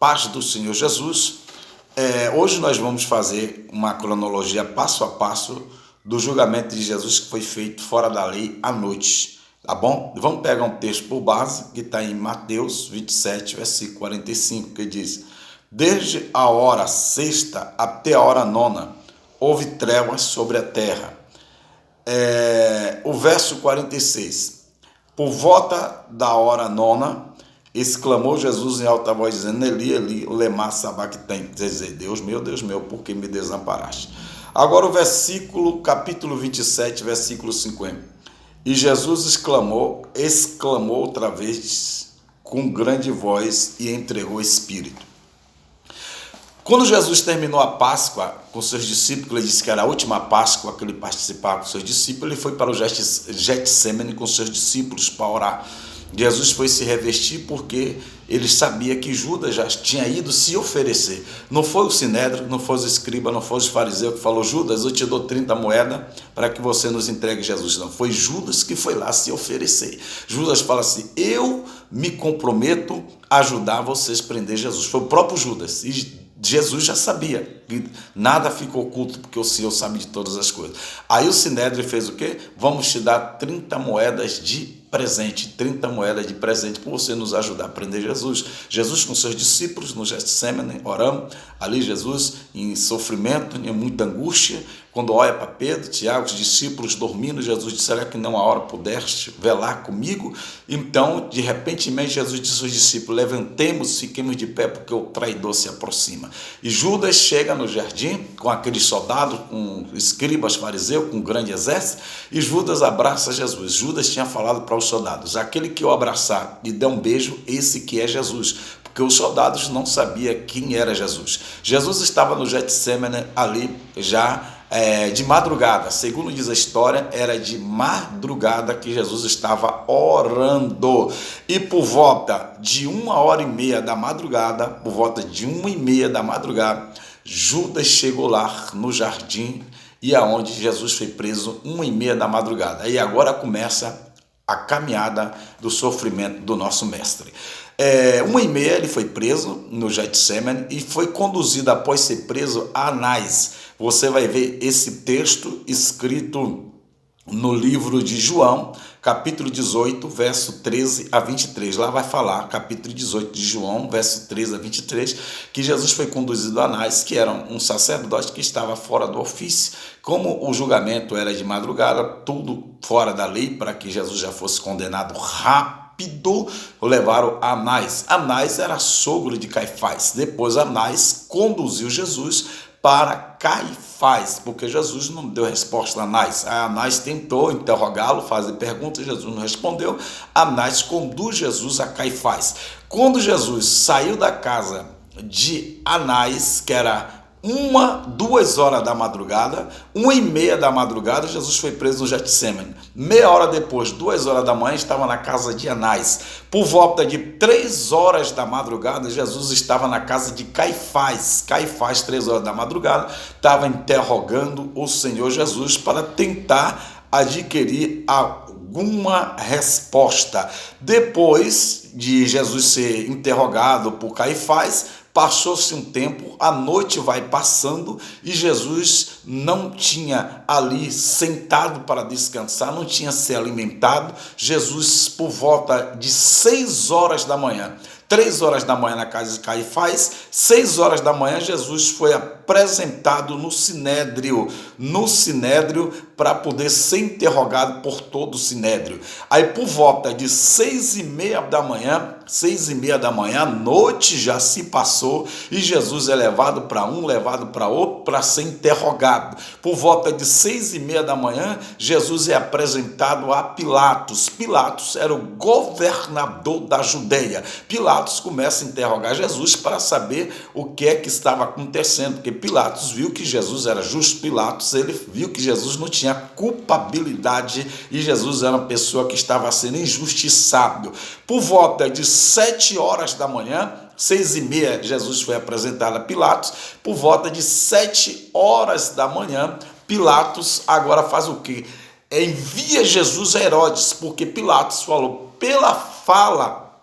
Paz do Senhor Jesus. Hoje nós vamos fazer uma cronologia passo a passo do julgamento de Jesus que foi feito fora da lei à noite, tá bom? Vamos pegar um texto por base que está em Mateus 27, versículo 45, que diz: desde a hora sexta até a hora nona, houve trevas sobre a terra. O verso 46, por volta da hora nona, exclamou Jesus em alta voz, dizendo: Eli, Eli, lema sabachthani, quer dizer, Deus meu, por que me desamparaste? Agora o capítulo 27, versículo 50. E Jesus exclamou outra vez com grande voz e entregou o Espírito. Quando Jesus terminou a Páscoa com seus discípulos, ele disse que era a última Páscoa que ele participava com seus discípulos, ele foi para o Getsêmani com seus discípulos para orar. Jesus foi se revestir porque ele sabia que Judas já tinha ido se oferecer. Não foi o Sinédrio, não foi os escribas, não foi os fariseus que falou: Judas, eu te dou 30 moedas para que você nos entregue Jesus. Não, foi Judas que foi lá se oferecer. Judas fala assim: eu me comprometo a ajudar vocês a prender Jesus. Foi o próprio Judas. E Jesus já sabia que nada ficou oculto, porque o Senhor sabe de todas as coisas. Aí o Sinédrio fez o quê? Vamos te dar 30 moedas de presente, 30 moedas de presente por você nos ajudar a prender Jesus. Jesus com seus discípulos no Getsêmani, orando, ali Jesus em sofrimento, em muita angústia, quando olha para Pedro, Tiago, os discípulos dormindo, Jesus disse: será que não a hora pudeste velar comigo? Então, de repente, Jesus disse aos discípulos: levantemos, fiquemos de pé, porque o traidor se aproxima. E Judas chega no jardim com aqueles soldados, com escribas, fariseus, com um grande exército, e Judas abraça Jesus. Judas tinha falado para os soldados: aquele que eu abraçar e der um beijo, esse que é Jesus. Porque os soldados não sabiam quem era Jesus. Jesus estava no Getsêmani ali já de madrugada. Segundo diz a história, era de madrugada que Jesus estava orando. E por volta de 1h30 da madrugada, Judas chegou lá no jardim e aonde Jesus foi preso 1h30 da madrugada. E agora começa a caminhada do sofrimento do nosso mestre. 1h30 ele foi preso no Getsêmani e foi conduzido após ser preso a Anás. Você vai ver esse texto escrito no livro de João, capítulo 18, verso 13 a 23. Lá vai falar, capítulo 18 de João, verso 13 a 23, que Jesus foi conduzido a Anás, que era um sacerdote que estava fora do ofício. Como o julgamento era de madrugada, tudo fora da lei, para que Jesus já fosse condenado rápido, levaram a Anás. Anás era sogro de Caifás. Depois Anás conduziu Jesus para Caifás, porque Jesus não deu resposta a Anás. Anás tentou interrogá-lo, fazer perguntas, Jesus não respondeu. Anás conduz Jesus a Caifás. Quando Jesus saiu da casa de Anás, que era 2 horas da madrugada, 1h30 da madrugada, Jesus foi preso no Getsêmani. Meia hora depois, 2 horas da manhã, estava na casa de Anás. Por volta de 3 horas da madrugada, Jesus estava na casa de Caifás. Caifás, 3 horas da madrugada, estava interrogando o Senhor Jesus para tentar adquirir alguma resposta. Depois de Jesus ser interrogado por Caifás, passou-se um tempo, a noite vai passando e Jesus não tinha ali sentado para descansar, não tinha se alimentado. Jesus, por volta de 6 horas da manhã, 3 horas da manhã na casa de Caifás, 6 horas da manhã, Jesus foi apresentado no Sinédrio para poder ser interrogado por todo o Sinédrio. Aí por volta de 6h30 da manhã, a noite já se passou e Jesus é levado para um, levado para outro para ser interrogado. Por volta de 6h30 da manhã, Jesus é apresentado a Pilatos. Pilatos era o governador da Judeia. Pilatos começa a interrogar Jesus para saber o que é que estava acontecendo, porque Pilatos viu que Jesus era justo. Pilatos, ele viu que Jesus não tinha culpabilidade e Jesus era uma pessoa que estava sendo injustiçado. Por volta de 7 horas da manhã, 6h30, Jesus foi apresentado a Pilatos. Por volta de 7 horas da manhã, Pilatos agora faz o quê? Envia Jesus a Herodes, porque Pilatos falou, pela fala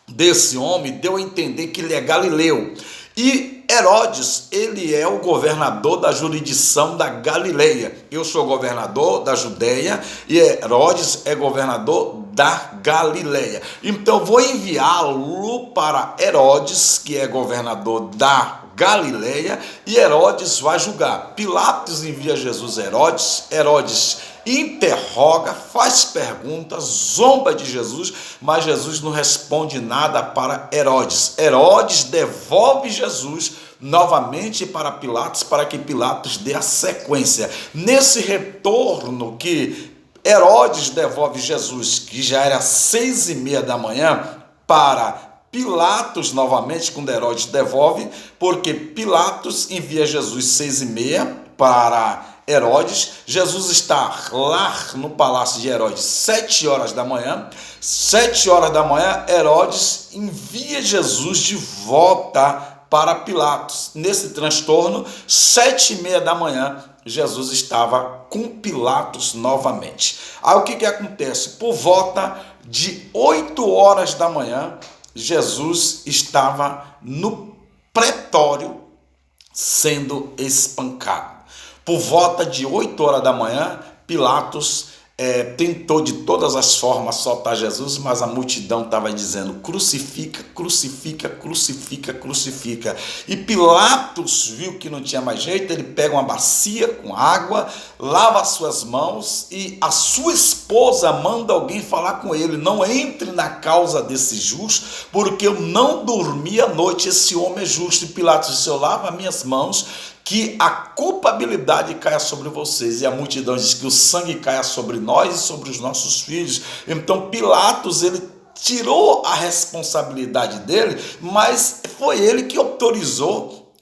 desse homem deu a entender que ele é galileu. E Herodes, ele é o governador da jurisdição da Galileia. Eu sou governador da Judeia e Herodes é governador da Galileia. Então vou enviá-lo para Herodes, que é governador da Galileia, e Herodes vai julgar. Pilatos envia Jesus a Herodes, Herodes interroga, faz perguntas, zomba de Jesus, mas Jesus não responde nada para Herodes. Herodes devolve Jesus novamente para Pilatos, para que Pilatos dê a sequência. Nesse retorno que Herodes devolve Jesus, que já era 6:30 da manhã, para Pilatos novamente, quando Herodes devolve, porque Pilatos envia Jesus 6:30 para Herodes. Jesus está lá no palácio de Herodes 7 horas da manhã. 7 horas da manhã, Herodes envia Jesus de volta para Pilatos. Nesse transtorno, 7:30 da manhã, Jesus estava com Pilatos novamente. Aí o que acontece? Por volta de 8 horas da manhã, Jesus estava no pretório sendo espancado. Por volta de 8 horas da manhã, Pilatos tentou de todas as formas soltar Jesus, mas a multidão estava dizendo: crucifica, crucifica, crucifica, crucifica. E Pilatos viu que não tinha mais jeito, ele pega uma bacia com água, lava as suas mãos e a sua esposa manda alguém falar com ele: não entre na causa desse justo, porque eu não dormi a noite, esse homem é justo. E Pilatos disse: eu lavo as minhas mãos, que a culpabilidade caia sobre vocês. E a multidão diz que o sangue caia sobre nós e sobre os nossos filhos. Então Pilatos, ele tirou a responsabilidade dele, mas foi ele que autorizou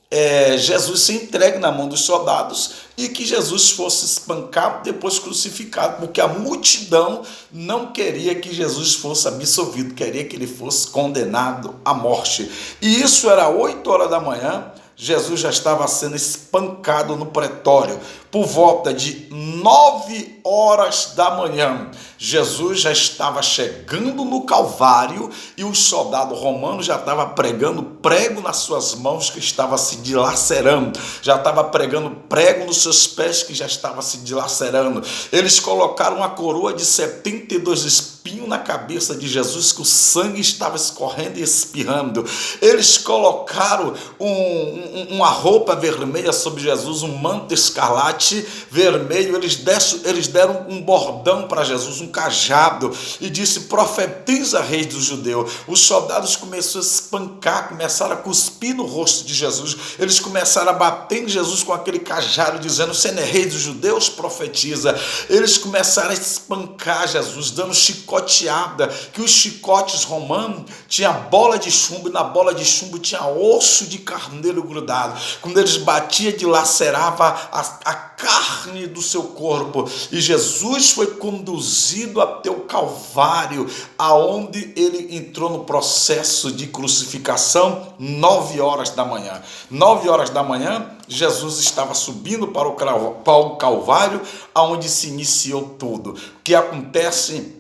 Jesus ser entregue na mão dos soldados e que Jesus fosse espancado, depois crucificado, porque a multidão não queria que Jesus fosse absolvido, queria que ele fosse condenado à morte. E isso era 8 horas da manhã. Jesus já estava sendo espancado no pretório. Por volta de 9 horas da manhã, Jesus já estava chegando no Calvário e o soldado romano já estava pregando prego nas suas mãos, que estava se dilacerando. Já estava pregando prego nos seus pés, que já estava se dilacerando. Eles colocaram uma coroa de 72 espinhos na cabeça de Jesus, que o sangue estava escorrendo e espirrando. Eles colocaram uma roupa vermelha sobre Jesus, um manto escarlate vermelho. Eles deram um bordão para Jesus, um cajado, e disse: profetiza, rei dos judeus. Os soldados começaram a espancar, começaram a cuspir no rosto de Jesus. Eles começaram a bater em Jesus com aquele cajado, dizendo: você não é rei dos judeus? Profetiza. Eles começaram a espancar Jesus, dando chicoteada, que os chicotes romanos tinha bola de chumbo, e na bola de chumbo tinha osso de carneiro grudado. Quando eles batiam, dilacerava a carne do seu corpo. E Jesus foi conduzido até o Calvário, aonde ele entrou no processo de crucificação. 9 horas da manhã. 9 horas da manhã, Jesus estava subindo para o Calvário, aonde se iniciou tudo. O que acontece?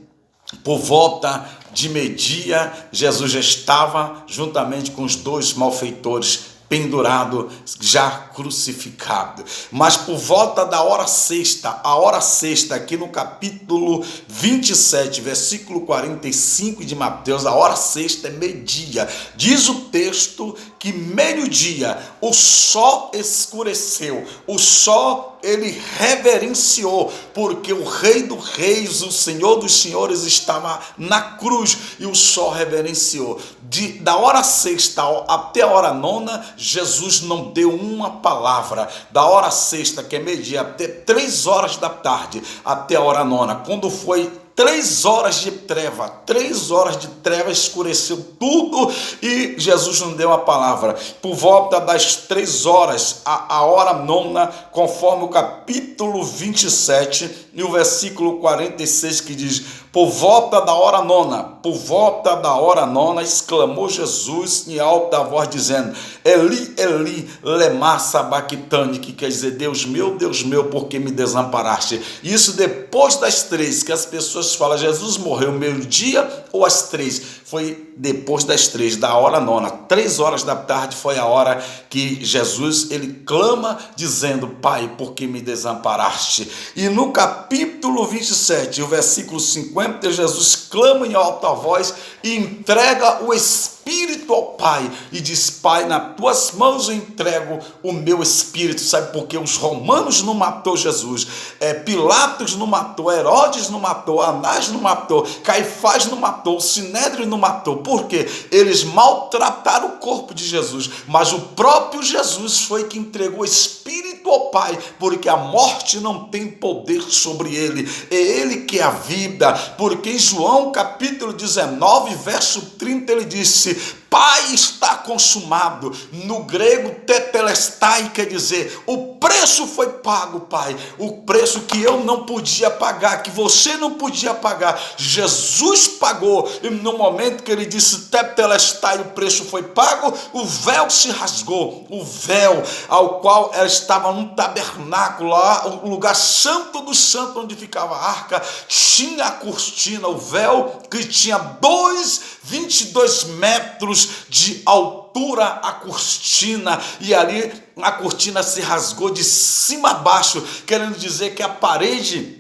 Por volta de meio-dia, Jesus já estava juntamente com os 2 malfeitores pendurado, já crucificado. Mas por volta da hora sexta, a hora sexta, aqui no capítulo 27, versículo 45 de Mateus, a hora sexta é meio-dia. Diz o texto que meio-dia o sol escureceu, o sol ele reverenciou, porque o Rei dos Reis, o Senhor dos Senhores estava na cruz, e o sol reverenciou. Da hora sexta até a hora nona, Jesus não deu uma palavra. Da hora sexta, que é meio-dia, até 3 horas da tarde, até a hora nona, quando foi 3 horas de treva, 3 horas de treva, escureceu tudo e Jesus não deu a palavra. Por volta das 3 horas, a hora nona, conforme o capítulo 27 e o versículo 46, que diz: por volta da hora nona, exclamou Jesus em alta voz, dizendo: Eli, Eli, lema sabachthani, que quer dizer: Deus meu, por que me desamparaste? Isso depois das 3, que as pessoas falam: Jesus morreu meio-dia ou às 3? foi depois das 3, da hora nona, 3 horas da tarde foi a hora que Jesus, ele clama dizendo: Pai, por que me desamparaste? E no capítulo 27, o versículo 50, Jesus clama em alta voz e entrega o Espírito ao Pai e diz: Pai, nas tuas mãos eu entrego o meu Espírito. Sabe por quê? Os romanos não matou Jesus, Pilatos não matou, Herodes não matou, Anás não matou, Caifás não matou, Sinédrio não matou. Por quê? Eles maltrataram o corpo de Jesus, mas o próprio Jesus foi que entregou o Espírito ao Pai, porque a morte não tem poder sobre ele, é ele que é a vida, porque em João capítulo 19, verso 30, ele disse: Pai, está consumado. No grego, tetelestai, quer dizer, o preço foi pago, Pai. O preço que eu não podia pagar, que você não podia pagar, Jesus pagou. E no momento que ele disse tetelestai, o preço foi pago, o véu se rasgou. O véu ao qual ela estava num tabernáculo, lá, o lugar santo do santo, onde ficava a arca, tinha a cortina, o véu que tinha 22 metros de altura, a cortina, e ali a cortina se rasgou de cima a baixo, querendo dizer que a parede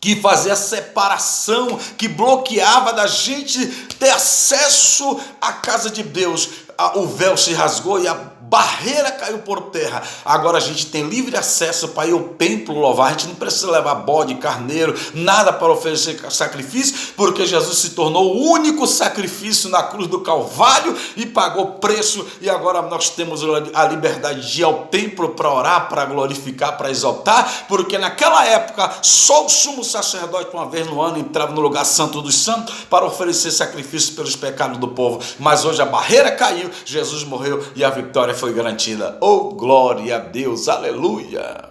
que fazia a separação, que bloqueava da gente ter acesso à casa de Deus, o véu se rasgou e a barreira caiu por terra. Agora a gente tem livre acesso para ir ao templo louvar. A gente não precisa levar bode, carneiro, nada para oferecer sacrifício, porque Jesus se tornou o único sacrifício na cruz do Calvário e pagou preço. E agora nós temos a liberdade de ir ao templo para orar, para glorificar, para exaltar, porque naquela época só o sumo sacerdote uma vez no ano entrava no lugar santo dos santos para oferecer sacrifício pelos pecados do povo. Mas hoje a barreira caiu, Jesus morreu e a vitória foi garantida. Oh, glória a Deus, aleluia!